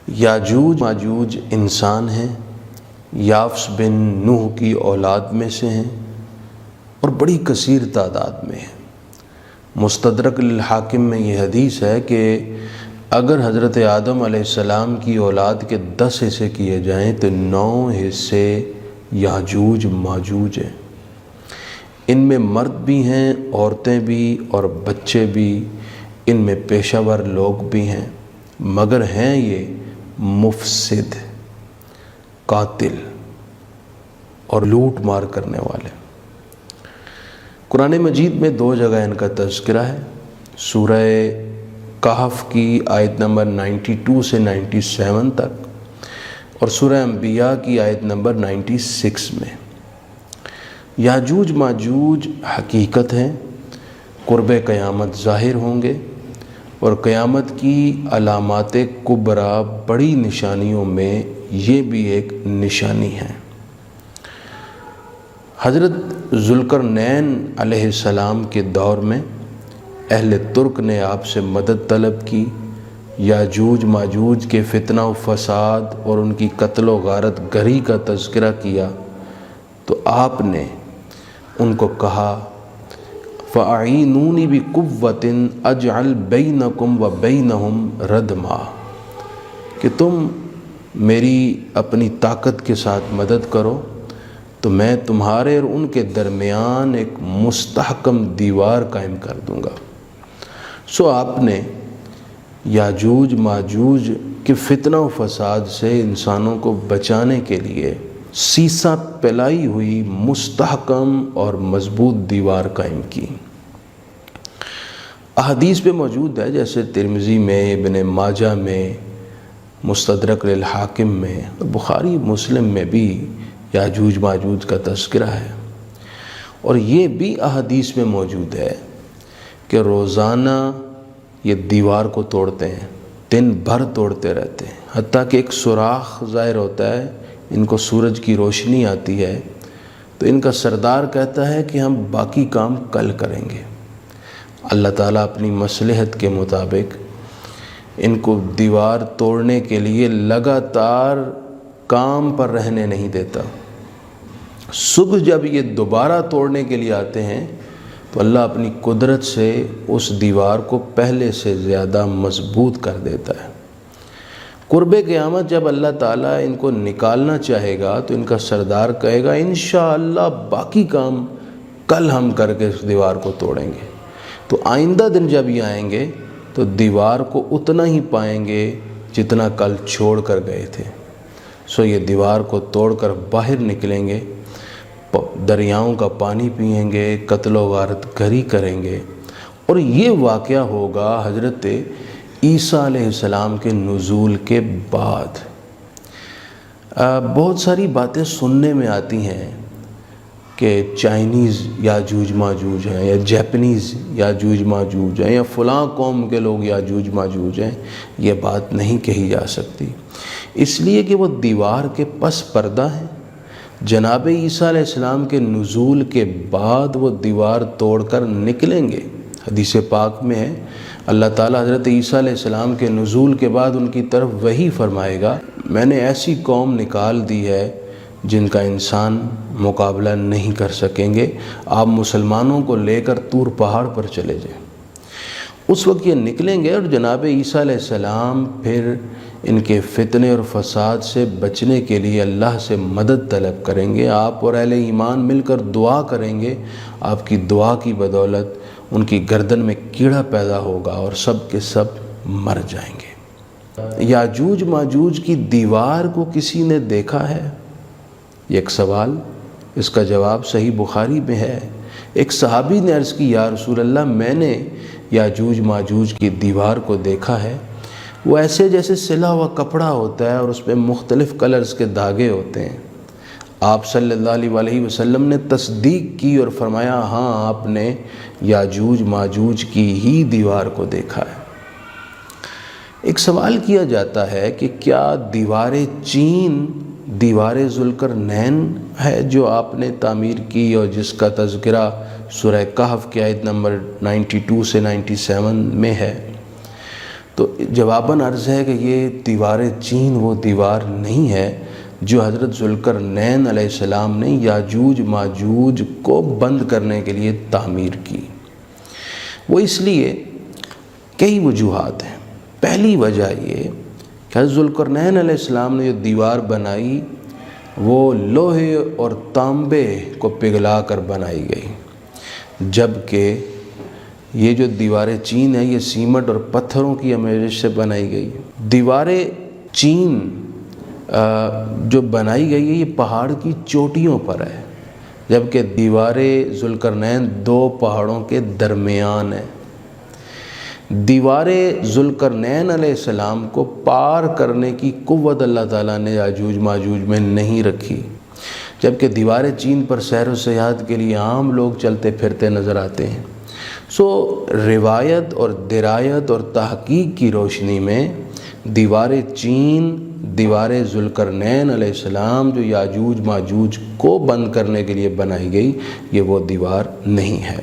یاجوج ماجوج انسان ہیں، یافس بن نوح کی اولاد میں سے ہیں اور بڑی کثیر تعداد میں ہیں۔ مستدرک الحاکم میں یہ حدیث ہے کہ اگر حضرت آدم علیہ السلام کی اولاد کے 10 حصے کیے جائیں تو 9 حصے یاجوج ماجوج ہیں۔ ان میں مرد بھی ہیں، عورتیں بھی اور بچے بھی، ان میں پیشہ ور لوگ بھی ہیں، مگر ہیں یہ مفسد، قاتل اور لوٹ مار کرنے والے۔ قرآن مجید میں 2 جگہ ان کا تذکرہ ہے، سورہ کہف کی آیت نمبر 92 سے 97 تک اور سورہ انبیاء کی آیت نمبر 96 میں۔ یاجوج ماجوج حقیقت ہیں، قرب قیامت ظاہر ہوں گے اور قیامت کی علامات کبریٰ بڑی نشانیوں میں یہ بھی ایک نشانی ہے۔ حضرت ذوالقرنین علیہ السلام کے دور میں اہل ترک نے آپ سے مدد طلب کی، یاجوج ماجوج کے فتنہ و فساد اور ان کی قتل و غارت گری کا تذکرہ کیا تو آپ نے ان کو کہا فَأَعِینُونِی بِقُوَّةٍ أَجْعَلْ بَیْنَکُمْ وَبَیْنَہُمْ رَدْمًا، کہ تم میری اپنی طاقت کے ساتھ مدد کرو تو میں تمہارے اور ان کے درمیان ایک مستحکم دیوار قائم کر دوں گا۔ سو آپ نے یاجوج ماجوج کے فتنہ و فساد سے انسانوں کو بچانے کے لیے سیسہ پلائی ہوئی مستحکم اور مضبوط دیوار قائم کی۔ احادیث پہ موجود ہے، جیسے ترمذی میں، ابن ماجہ میں، مستدرک الحاکم میں اور بخاری مسلم میں بھی یاجوج ماجوج کا تذکرہ ہے۔ اور یہ بھی احادیث میں موجود ہے کہ روزانہ یہ دیوار کو توڑتے ہیں، دن بھر توڑتے رہتے ہیں، حتیٰ کہ ایک سوراخ ظاہر ہوتا ہے، ان کو سورج کی روشنی آتی ہے تو ان کا سردار کہتا ہے کہ ہم باقی کام کل کریں گے۔ اللہ تعالیٰ اپنی مصلحت کے مطابق ان کو دیوار توڑنے کے لیے لگاتار کام پر رہنے نہیں دیتا۔ صبح جب یہ دوبارہ توڑنے کے لیے آتے ہیں تو اللہ اپنی قدرت سے اس دیوار کو پہلے سے زیادہ مضبوط کر دیتا ہے۔ قرب قیامت جب اللہ تعالیٰ ان کو نکالنا چاہے گا تو ان کا سردار کہے گا انشاءاللہ باقی کام کل ہم کر کے اس دیوار کو توڑیں گے۔ تو آئندہ دن جب یہ آئیں گے تو دیوار کو اتنا ہی پائیں گے جتنا کل چھوڑ کر گئے تھے۔ سو یہ دیوار کو توڑ کر باہر نکلیں گے، دریاؤں کا پانی پئیں گے، قتل و غارت گری کریں گے، اور یہ واقعہ ہوگا حضرت عیسیٰ علیہ السلام کے نزول کے بعد۔ بہت ساری باتیں سننے میں آتی ہیں کہ چائنیز یاجوج ماجوج ہیں یا جیپنیز یاجوج ماجوج ہیں یا فلاں قوم کے لوگ یاجوج ماجوج ہیں۔ یہ بات نہیں کہی جا سکتی، اس لیے کہ وہ دیوار کے پس پردہ ہیں۔ جناب عیسیٰ علیہ السلام کے نزول کے بعد وہ دیوار توڑ کر نکلیں گے۔ حدیث پاک میں ہے اللہ تعالیٰ حضرت عیسیٰ علیہ السلام کے نزول کے بعد ان کی طرف وحی فرمائے گا، میں نے ایسی قوم نکال دی ہے جن کا انسان مقابلہ نہیں کر سکیں گے، آپ مسلمانوں کو لے کر طور پہاڑ پر چلے جائیں۔ اس وقت یہ نکلیں گے اور جناب عیسیٰ علیہ السلام پھر ان کے فتنے اور فساد سے بچنے کے لیے اللہ سے مدد طلب کریں گے۔ آپ اور اہل ایمان مل کر دعا کریں گے، آپ کی دعا کی بدولت ان کی گردن میں کیڑا پیدا ہوگا اور سب کے سب مر جائیں گے۔ یاجوج ماجوج کی دیوار کو کسی نے دیکھا ہے؟ یہ ایک سوال، اس کا جواب صحیح بخاری میں ہے۔ ایک صحابی نے عرض کی یا رسول اللہ میں نے یاجوج ماجوج کی دیوار کو دیکھا ہے، وہ ایسے جیسے سلا ہوا کپڑا ہوتا ہے اور اس پہ مختلف کلرز کے دھاگے ہوتے ہیں۔ آپ صلی اللہ علیہ وسلم نے تصدیق کی اور فرمایا ہاں آپ نے یاجوج ماجوج کی ہی دیوار کو دیکھا ہے۔ ایک سوال کیا جاتا ہے کہ کیا دیوار چین دیوار ذوالقرنین ہے جو آپ نے تعمیر کی اور جس کا تذکرہ سورہ کہف کی آیت نمبر 92 سے 97 میں ہے؟ تو جواباً عرض ہے کہ یہ دیوار چین وہ دیوار نہیں ہے جو حضرت ذوالقرنین علیہ السلام نے یاجوج ماجوج کو بند کرنے کے لیے تعمیر کی۔ وہ اس لیے کئی وجوہات ہیں۔ پہلی وجہ یہ کہ حضرت ذوالقرنین علیہ السلام نے جو دیوار بنائی وہ لوہے اور تانبے کو پگھلا کر بنائی گئی، جبکہ یہ جو دیوار چین ہے یہ سیمنٹ اور پتھروں کی آمیزش سے بنائی گئی۔ دیوار چین جو بنائی گئی ہے یہ پہاڑ کی چوٹیوں پر ہے، جبکہ دیوار ذوالقرنین 2 پہاڑوں کے درمیان ہے۔ دیوار ذوالقرنین علیہ السلام کو پار کرنے کی قوت اللہ تعالیٰ نے یاجوج ماجوج میں نہیں رکھی، جبکہ دیوار چین پر سیر و سیاحت کے لیے عام لوگ چلتے پھرتے نظر آتے ہیں۔ روایت اور درایت اور تحقیق کی روشنی میں دیوار چین دیوار ذوالقرنین علیہ السلام جو یاجوج ماجوج کو بند کرنے کے لیے بنائی گئی یہ وہ دیوار نہیں ہے۔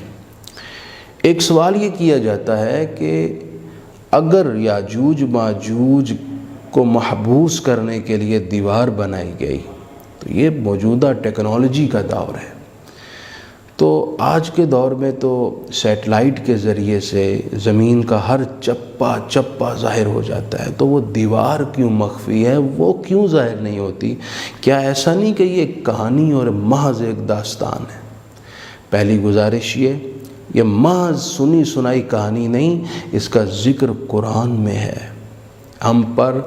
ایک سوال یہ کیا جاتا ہے کہ اگر یاجوج ماجوج کو محبوس کرنے کے لیے دیوار بنائی گئی تو یہ موجودہ ٹیکنالوجی کا دور ہے، تو آج کے دور میں تو سیٹلائٹ کے ذریعے سے زمین کا ہر چپا ظاہر ہو جاتا ہے، تو وہ دیوار کیوں مخفی ہے، وہ کیوں ظاہر نہیں ہوتی؟ کیا ایسا نہیں کہ یہ ایک کہانی اور محض ایک داستان ہے؟ پہلی گزارش یہ محض سنی سنائی کہانی نہیں، اس کا ذکر قرآن میں ہے۔ ہم پر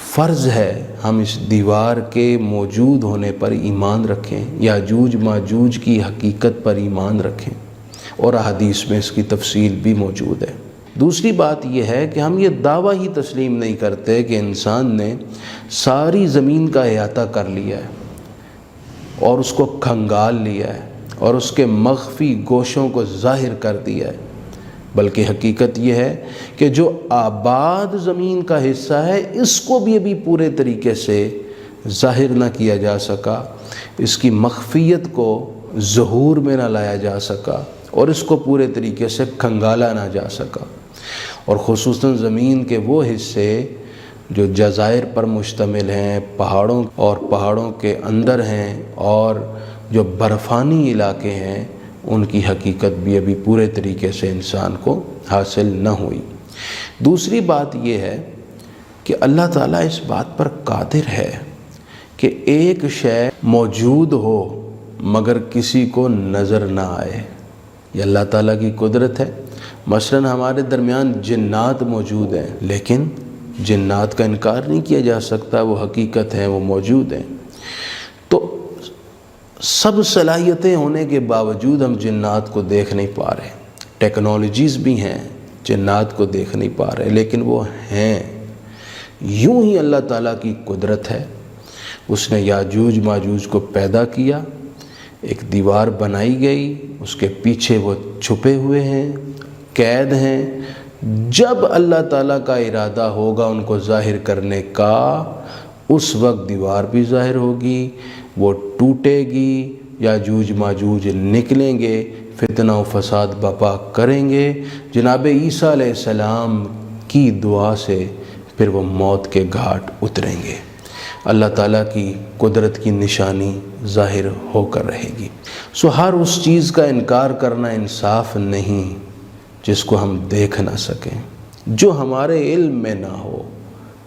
فرض ہے ہم اس دیوار کے موجود ہونے پر ایمان رکھیں، یاجوج ماجوج کی حقیقت پر ایمان رکھیں، اور احادیث میں اس کی تفصیل بھی موجود ہے۔ دوسری بات یہ ہے کہ ہم یہ دعویٰ ہی تسلیم نہیں کرتے کہ انسان نے ساری زمین کا احاطہ کر لیا ہے اور اس کو کھنگال لیا ہے اور اس کے مخفی گوشوں کو ظاہر کر دیا ہے، بلکہ حقیقت یہ ہے کہ جو آباد زمین کا حصہ ہے اس کو بھی ابھی پورے طریقے سے ظاہر نہ کیا جا سکا، اس کی مخفیت کو ظہور میں نہ لایا جا سکا اور اس کو پورے طریقے سے کھنگالا نہ جا سکا۔ اور خصوصاً زمین کے وہ حصے جو جزائر پر مشتمل ہیں، پہاڑوں کے اندر ہیں، اور جو برفانی علاقے ہیں ان کی حقیقت بھی ابھی پورے طریقے سے انسان کو حاصل نہ ہوئی۔ دوسری بات یہ ہے کہ اللہ تعالیٰ اس بات پر قادر ہے کہ ایک شے موجود ہو مگر کسی کو نظر نہ آئے، یہ اللہ تعالیٰ کی قدرت ہے۔ مثلاً ہمارے درمیان جنات موجود ہیں، لیکن جنات کا انکار نہیں کیا جا سکتا، وہ حقیقت ہیں، وہ موجود ہیں۔ تو سب صلاحیتیں ہونے کے باوجود ہم جنات کو دیکھ نہیں پا رہے، ٹیکنالوجیز بھی ہیں، جنات کو دیکھ نہیں پا رہے، لیکن وہ ہیں۔ یوں ہی اللہ تعالیٰ کی قدرت ہے، اس نے یاجوج ماجوج کو پیدا کیا، ایک دیوار بنائی گئی، اس کے پیچھے وہ چھپے ہوئے ہیں، قید ہیں۔ جب اللہ تعالیٰ کا ارادہ ہوگا ان کو ظاہر کرنے کا، اس وقت دیوار بھی ظاہر ہوگی، وہ ٹوٹے گی، یاجوج ماجوج نکلیں گے، فتنہ و فساد برپا کریں گے۔ جناب عیسیٰ علیہ السلام کی دعا سے پھر وہ موت کے گھاٹ اتریں گے، اللہ تعالیٰ کی قدرت کی نشانی ظاہر ہو کر رہے گی۔ ہر اس چیز کا انکار کرنا انصاف نہیں جس کو ہم دیکھ نہ سکیں، جو ہمارے علم میں نہ ہو۔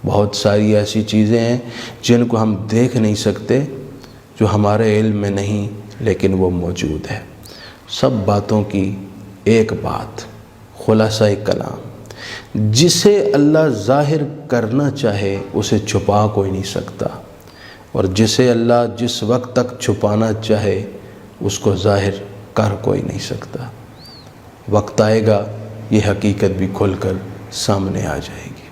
بہت ساری ایسی چیزیں ہیں جن کو ہم دیکھ نہیں سکتے، جو ہمارے علم میں نہیں لیکن وہ موجود ہے۔ سب باتوں کی ایک بات، خلاصہ کلام، جسے اللہ ظاہر کرنا چاہے اسے چھپا کوئی نہیں سکتا، اور جسے اللہ جس وقت تک چھپانا چاہے اس کو ظاہر کر کوئی نہیں سکتا۔ وقت آئے گا یہ حقیقت بھی کھل کر سامنے آ جائے گی۔